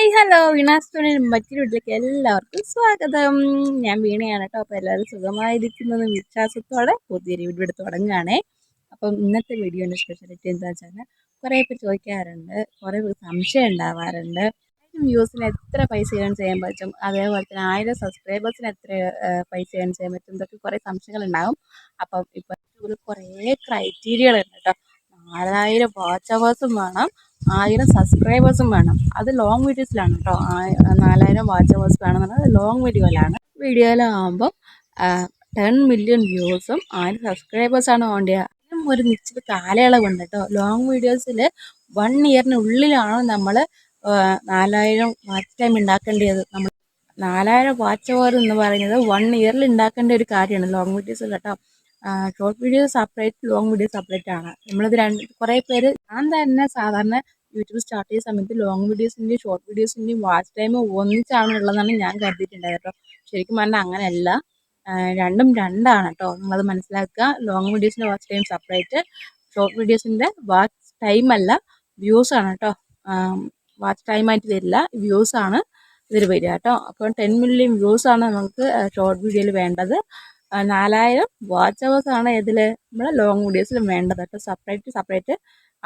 Hi hello വീണാസ്റ്റോണിൽ മറ്റൊരു വീട്ടിലേക്ക് എല്ലാവർക്കും സ്വാഗതം. ഞാൻ വീണയാണ് കേട്ടോ. അപ്പോൾ എല്ലാവരും സുഖമായിരിക്കുന്നത് വിശ്വാസത്തോടെ പുതിയൊരു വീഡിയോ എടുത്ത് തുടങ്ങുകയാണേ. അപ്പം ഇന്നത്തെ വീഡിയോൻ്റെ സ്പെഷ്യാലിറ്റി എന്താ വെച്ചാൽ കുറേ പേര് ചോദിക്കാറുണ്ട്, കുറേ പേര് സംശയം ഉണ്ടാവാറുണ്ട്. 1000 വ്യൂസിന് എത്ര പൈസ ഏൺ ചെയ്യാൻ പറ്റും, അതേപോലെ തന്നെ 1000 സബ്സ്ക്രൈബേഴ്സിന് എത്ര പൈസ ഏൺ ചെയ്യാൻ പറ്റും, ഇതൊക്കെ കുറേ സംശയങ്ങളുണ്ടാകും. അപ്പം ഇപ്പം കുറേ ക്രൈറ്റീരിയകളുണ്ട് കേട്ടോ. 4000 വാച്ച് അവേഴ്സും വേണം, 1000 സബ്സ്ക്രൈബേഴ്സും വേണം. അത് ലോങ് വീഡിയോസിലാണ് കേട്ടോ. 4000 വാച്ച് അവേഴ്സ് വേണമെന്നുള്ളത് ലോങ് വീഡിയോയിലാകുമ്പോൾ 10 മില്യൺ വ്യൂസും 1000 സബ്സ്ക്രൈബേഴ്സാണ് വേണ്ടിയത്. അതിനും ഒരു നിശ്ചിത കാലയളവുണ്ട് കേട്ടോ. ലോങ് വീഡിയോസിൽ 1 ഇയറിനുള്ളിലാണ് നമ്മൾ 4000 വാച്ച് ടൈം ഉണ്ടാക്കേണ്ടത്. നമ്മൾ 4000 വാച്ച് അവർ എന്ന് പറയുന്നത് 1 ഇയറിൽ ഉണ്ടാക്കേണ്ട ഒരു കാര്യമാണ് ലോങ് വീഡിയോസിൽ കേട്ടോ. Short video separate, long video separate ആണ്. നമ്മളിത് കുറേ പേര്, ഞാൻ തന്നെ സാധാരണ യൂട്യൂബ് സ്റ്റാർട്ട് ചെയ്ത സമയത്ത് ലോങ് വീഡിയോസിൻ്റെയും ഷോർട്ട് വീഡിയോസിൻ്റെയും വാച്ച് ടൈം ഒന്നിച്ചാണ് ഉള്ളതെന്നാണ് ഞാൻ കരുതിയിട്ടുണ്ടായത് കേട്ടോ. ശരിക്കും പറഞ്ഞാൽ അങ്ങനെയല്ല, രണ്ടും രണ്ടാണ് കേട്ടോ. നിങ്ങളത് മനസ്സിലാക്കുക. ലോങ് വീഡിയോസിൻ്റെ വാച്ച് ടൈം സെപ്പറേറ്റ്, ഷോർട്ട് വീഡിയോസിൻ്റെ വാച്ച് ടൈം അല്ല വ്യൂസാണ് കേട്ടോ. വാച്ച് ടൈമായിട്ട് വരില്ല, വ്യൂസാണ് ഇതിൽ വരിക കേട്ടോ. അപ്പോൾ 10 മില്യൺ വ്യൂസാണ് നമുക്ക് ഷോർട്ട് വീഡിയോയിൽ വേണ്ടത്. 4000 വാച്ച് അവേഴ്സാണ് ഇതിൽ നമ്മുടെ ലോങ് വീഡിയോസിലും വേണ്ടത് കേട്ടോ. സെപ്പറേറ്റ്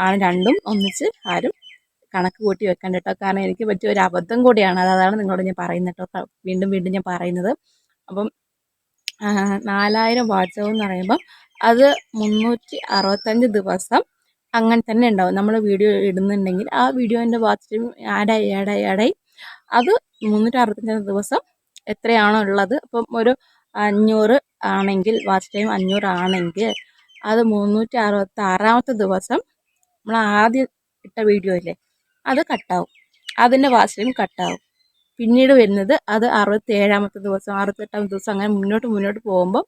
ആണ് രണ്ടും, ഒന്നിച്ച് ആരും കണക്ക് കൂട്ടി വെക്കണ്ട കേട്ടോ. കാരണം എനിക്ക് പറ്റിയ ഒരു അബദ്ധം കൂടിയാണ്, അതാണ് നിങ്ങളോട് ഞാൻ പറയുന്നത് കേട്ടോ. വീണ്ടും ഞാൻ പറയുന്നത്. അപ്പം 4000 വാച്ച് അവർ എന്ന് പറയുമ്പം അത് 365 ദിവസം അങ്ങനെ തന്നെ ഉണ്ടാവും. നമ്മൾ വീഡിയോ ഇടുന്നുണ്ടെങ്കിൽ ആ വീഡിയോൻ്റെ വാച്ച് ടൈം ആഡായി അത് 365 ദിവസം എത്രയാണോ ഉള്ളത്. അപ്പം ഒരു 500 ആണെങ്കിൽ, വാച്ച് ടൈം 500 ആണെങ്കിൽ അത് 366ാമത്തെ ദിവസം നമ്മൾ ആദ്യം ഇട്ട വീഡിയോ ഇല്ലേ, അത് കട്ടാവും. അതിൻ്റെ വാച്ച് ടൈം കട്ടാവും. പിന്നീട് വരുന്നത് അത് 67ാമത്തെ ദിവസം, 68ാമത്തെ ദിവസം, അങ്ങനെ മുന്നോട്ട് പോകുമ്പം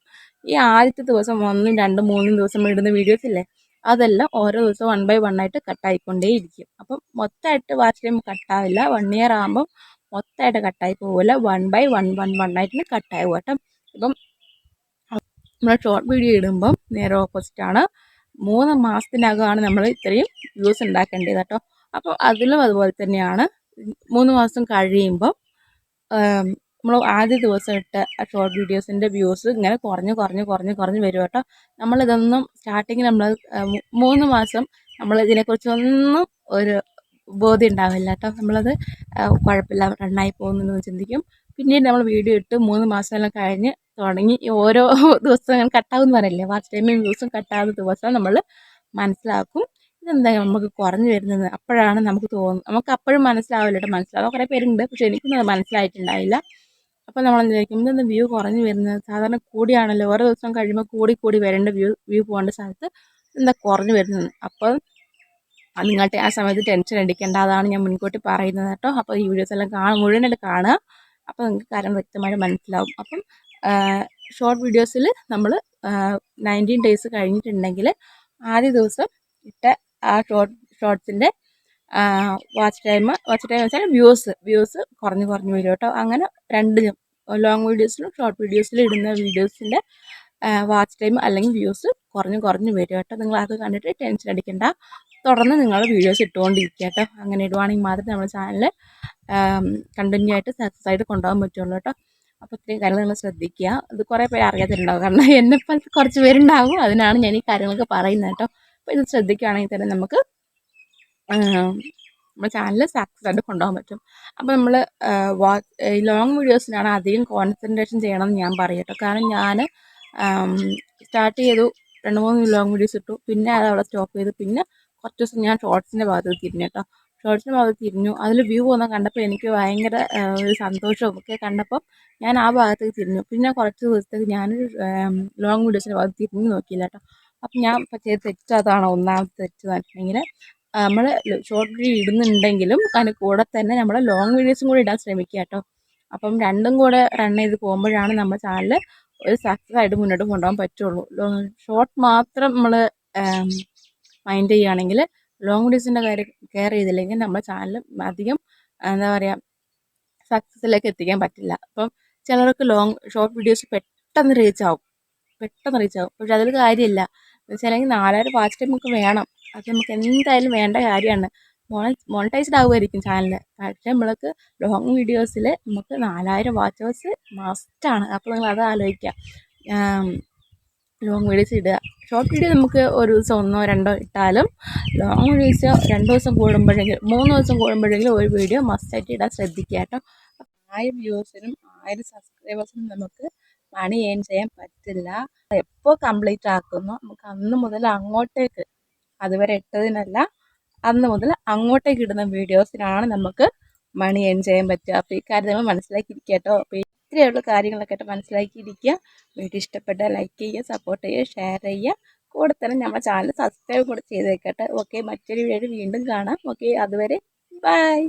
ഈ ആദ്യത്തെ ദിവസം 1, 2, 3 ദിവസം ഇടുന്ന വീഡിയോസ് ഇല്ലേ, അതെല്ലാം ഓരോ ദിവസം 1 by 1 ആയിട്ട് കട്ടായിക്കൊണ്ടേയിരിക്കും. അപ്പം മൊത്തമായിട്ട് വാച്ച് ടൈം കട്ടാവില്ല. 1 ഇയർ ആകുമ്പം മൊത്തമായിട്ട് കട്ടായി പോവില്ല, 1 by 1 ആയിട്ട് കട്ടായി പോകട്ടെ. ഇപ്പം നമ്മൾ ഷോർട്ട് വീഡിയോ ഇടുമ്പം നേരെ ഓപ്പോസിറ്റാണ്. 3 മാസത്തിനകമാണ് നമ്മൾ ഇത്രയും വ്യൂസ് ഉണ്ടാക്കേണ്ടത് കേട്ടോ. അപ്പോൾ അതിലും അതുപോലെ തന്നെയാണ്. 3 മാസം കഴിയുമ്പം നമ്മൾ ആദ്യ ദിവസം ഇട്ട ഷോർട്ട് വീഡിയോസിൻ്റെ വ്യൂസ് ഇങ്ങനെ കുറഞ്ഞ് വരും കേട്ടോ. നമ്മളിതൊന്നും സ്റ്റാർട്ടിങ്ങിൽ നമ്മൾ 3 മാസം നമ്മൾ ഇതിനെക്കുറിച്ചൊന്നും ഒരു ബോധ്യം ഉണ്ടാവില്ല കേട്ടോ. നമ്മളത് കുഴപ്പമില്ല, റണ്ണായി പോകുന്നതെന്ന് ചിന്തിക്കും. പിന്നീട് നമ്മൾ വീഡിയോ ഇട്ട് 3 മാസമെല്ലാം കഴിഞ്ഞ് തുടങ്ങി ഓരോ ദിവസം കട്ടാവും എന്ന് പറയില്ലേ, വാച്ച് ടൈമും വ്യൂസും കട്ടാവുന്ന ദിവസം നമ്മൾ മനസ്സിലാക്കും ഇതെന്താ നമുക്ക് കുറഞ്ഞു വരുന്നത്. അപ്പോഴാണ് നമുക്ക് തോന്നുന്നത്, നമുക്ക് അപ്പോഴും മനസ്സിലാവില്ല കേട്ടോ. മനസ്സിലാവാൻ കുറേ പേരുണ്ട്, പക്ഷേ എനിക്കൊന്നും അത് മനസ്സിലായിട്ടുണ്ടായില്ല. അപ്പോൾ നമ്മൾ എന്തായിരിക്കും, ഇതെന്താ വ്യൂ കുറഞ്ഞു വരുന്നത്, സാധാരണ കൂടിയാണല്ലോ, ഓരോ ദിവസം കഴിയുമ്പോൾ കൂടി വരേണ്ട വ്യൂ പോകേണ്ട സ്ഥലത്ത് എന്താ കുറഞ്ഞു വരുന്നത്. അപ്പോൾ നിങ്ങൾക്ക് ആ സമയത്ത് ടെൻഷൻ അടിക്കേണ്ട, അതാണ് ഞാൻ മുൻകൂട്ടി പറയുന്നത് കേട്ടോ. അപ്പോൾ ഈ വീഡിയോസ് എല്ലാം മുഴുവനായിട്ട് കാണുക, അപ്പോൾ നിങ്ങൾക്ക് കാര്യം വ്യക്തമായിട്ട് മനസ്സിലാവും. അപ്പം ഷോർട്ട് വീഡിയോസിൽ നമ്മൾ 19 ഡേയ്സ് കഴിഞ്ഞിട്ടുണ്ടെങ്കിൽ ആദ്യ ദിവസം ഇട്ട ആ ഷോർട്സിൻ്റെ വാച്ച് ടൈം വെച്ചാൽ വ്യൂസ് കുറഞ്ഞ് വരും കേട്ടോ. അങ്ങനെ രണ്ടിലും, ലോങ് വീഡിയോസിലും ഷോർട്ട് വീഡിയോസിലും ഇടുന്ന വീഡിയോസിൻ്റെ വാച്ച് ടൈം അല്ലെങ്കിൽ വ്യൂസ് കുറഞ്ഞ് വരും കേട്ടോ. നിങ്ങൾ അത് കണ്ടിട്ട് ടെൻഷൻ അടിക്കേണ്ട, തുടർന്ന് നിങ്ങൾ വീഡിയോസ് ഇട്ടുകൊണ്ടിരിക്കുക കേട്ടോ. അങ്ങനെ ഇടുവാണെങ്കിൽ മാത്രമേ നമ്മുടെ ചാനൽ കണ്ടിന്യൂ ആയിട്ട് സക്സസ് ആയിട്ട് കൊണ്ടുപോകാൻ പറ്റുള്ളൂ കേട്ടോ. അപ്പോൾ ഇത്രയും കാര്യങ്ങൾ നിങ്ങൾ ശ്രദ്ധിക്കുക. ഇത് കുറേ പേര് അറിയാത്തിട്ടുണ്ടാവും, കാരണം എന്നെപ്പോലത്തെ കുറച്ച് പേരുണ്ടാവും, അതിനാണ് ഞാൻ ഈ കാര്യങ്ങളൊക്കെ പറയുന്നത് കേട്ടോ. അപ്പോൾ ഇത് ശ്രദ്ധിക്കുകയാണെങ്കിൽ തന്നെ നമുക്ക് നമ്മുടെ ചാനൽ സക്സസ് ആയിട്ട് കൊണ്ടുപോകാൻ പറ്റും. അപ്പോൾ നമ്മൾ ലോങ് വീഡിയോസിനാണ് അധികം കോൺസെൻട്രേഷൻ ചെയ്യണമെന്ന് ഞാൻ പറയും കേട്ടോ. കാരണം ഞാൻ സ്റ്റാർട്ട് ചെയ്തു, 2-3 ലോങ് വീഡിയോസ് ഇട്ടു, പിന്നെ അത് അവിടെ സ്റ്റോപ്പ് ചെയ്തു. പിന്നെ കുറച്ച് ദിവസം ഞാൻ ഷോർട്സിൻ്റെ ഭാഗത്ത് തിരിഞ്ഞു കേട്ടോ. ഷോർട്സിൻ്റെ ഭാഗത്ത് തിരിഞ്ഞു, അതിൽ വ്യൂ പോകുന്ന കണ്ടപ്പോൾ എനിക്ക് ഭയങ്കര ഒരു സന്തോഷവും ഒക്കെ കണ്ടപ്പോൾ ഞാൻ ആ ഭാഗത്തേക്ക് തിരിഞ്ഞു. പിന്നെ കുറച്ച് ദിവസത്തേക്ക് ഞാനൊരു ലോങ് വീഡിയോസിൻ്റെ ഭാഗത്ത് തിരിഞ്ഞു നോക്കിയില്ല കേട്ടോ. അപ്പം ഞാൻ ചെയ്ത തെറ്റ് അതാണ്. ഒന്നാമത്തെ തെറ്റ് എന്ന് വെച്ചിട്ടുണ്ടെങ്കിൽ, നമ്മൾ ഷോർട്ട് വീഡിയോ ഇടുന്നുണ്ടെങ്കിലും അതിന് കൂടെ തന്നെ നമ്മൾ ലോങ് വീഡിയോസും കൂടി ഇടാൻ ശ്രമിക്കുക കേട്ടോ. അപ്പം രണ്ടും കൂടെ റൺ ചെയ്ത് പോകുമ്പോഴാണ് നമ്മുടെ ചാനൽ ഒരു സക്സസ് ആയിട്ട് മുന്നോട്ട് കൊണ്ടുപോകാൻ പറ്റുള്ളൂ. ഷോർട്ട് മാത്രം നമ്മൾ മൈൻഡ് ചെയ്യുകയാണെങ്കിൽ, ലോങ് വീഡിയോസിൻ്റെ കാര്യം കെയർ ചെയ്തില്ലെങ്കിൽ നമ്മുടെ ചാനൽ അധികം എന്താ പറയുക, സക്സസ്സിലേക്ക് എത്തിക്കാൻ പറ്റില്ല. അപ്പം ചിലർക്ക് ഷോർട്ട് വീഡിയോസ് പെട്ടെന്ന് റീച്ച് ആവും. പക്ഷെ അതിൽ കാര്യമില്ല എന്ന് വെച്ചാൽ 4000 വാച്ച് ടൈം നമുക്ക് വേണം. അത് നമുക്ക് എന്തായാലും വേണ്ട കാര്യമാണ്. മോണിറ്റൈസ്ഡ് ആവുമായിരിക്കും ചാനൽ. പക്ഷേ നമ്മൾക്ക് ലോങ് വീഡിയോസിൽ നമുക്ക് 4000 വാച്ചേഴ്സ് മസ്റ്റാണ്. അപ്പോൾ നിങ്ങൾ അത് ആലോചിക്കുക. ലോങ് വീഡിയോസ് ഇടുക. ഷോർട്ട് വീഡിയോ നമുക്ക് ഒരു ദിവസം 1 2 ഇട്ടാലും ലോങ് വീഡിയോസ് 2 ദിവസം കൂടുമ്പോഴെങ്കിലും 3 ദിവസം കൂടുമ്പോഴെങ്കിലും ഒരു വീഡിയോ മസ്റ്റായിട്ട് ഇടാൻ ശ്രദ്ധിക്കുക കേട്ടോ. 1000 വ്യൂസിനും 1000 സബ്സ്ക്രൈബേഴ്സിനും നമുക്ക് മണി ഏൺ ചെയ്യാൻ പറ്റില്ല. എപ്പോൾ കംപ്ലീറ്റ് ആക്കുന്നു നമുക്ക് അന്ന് മുതൽ അങ്ങോട്ടേക്ക്, അതുവരെ ഇട്ടതിനല്ല, അന്ന് മുതൽ അങ്ങോട്ടേക്ക് ഇടുന്ന വീഡിയോസിനാണ് നമുക്ക് മണി ഏൺ ചെയ്യാൻ പറ്റുക. അപ്പോൾ ഈ കാര്യം നമ്മൾ മനസ്സിലാക്കിയിരിക്കുക കേട്ടോ. അപ്പോൾ ഇത്രയുള്ള കാര്യങ്ങളൊക്കെ ആയിട്ട് മനസ്സിലാക്കിയിരിക്കുക. വീഡിയോ ഇഷ്ടപ്പെട്ടാൽ ലൈക്ക് ചെയ്യുക, സപ്പോർട്ട് ചെയ്യുക, ഷെയർ ചെയ്യുക. കൂടെ തന്നെ നമ്മുടെ ചാനൽ സബ്സ്ക്രൈബ് കൂടെ ചെയ്തേക്കട്ടെ. ഓക്കെ, മറ്റൊരു വീഡിയോ വീണ്ടും കാണാം. ഓക്കെ, അതുവരെ ബൈ.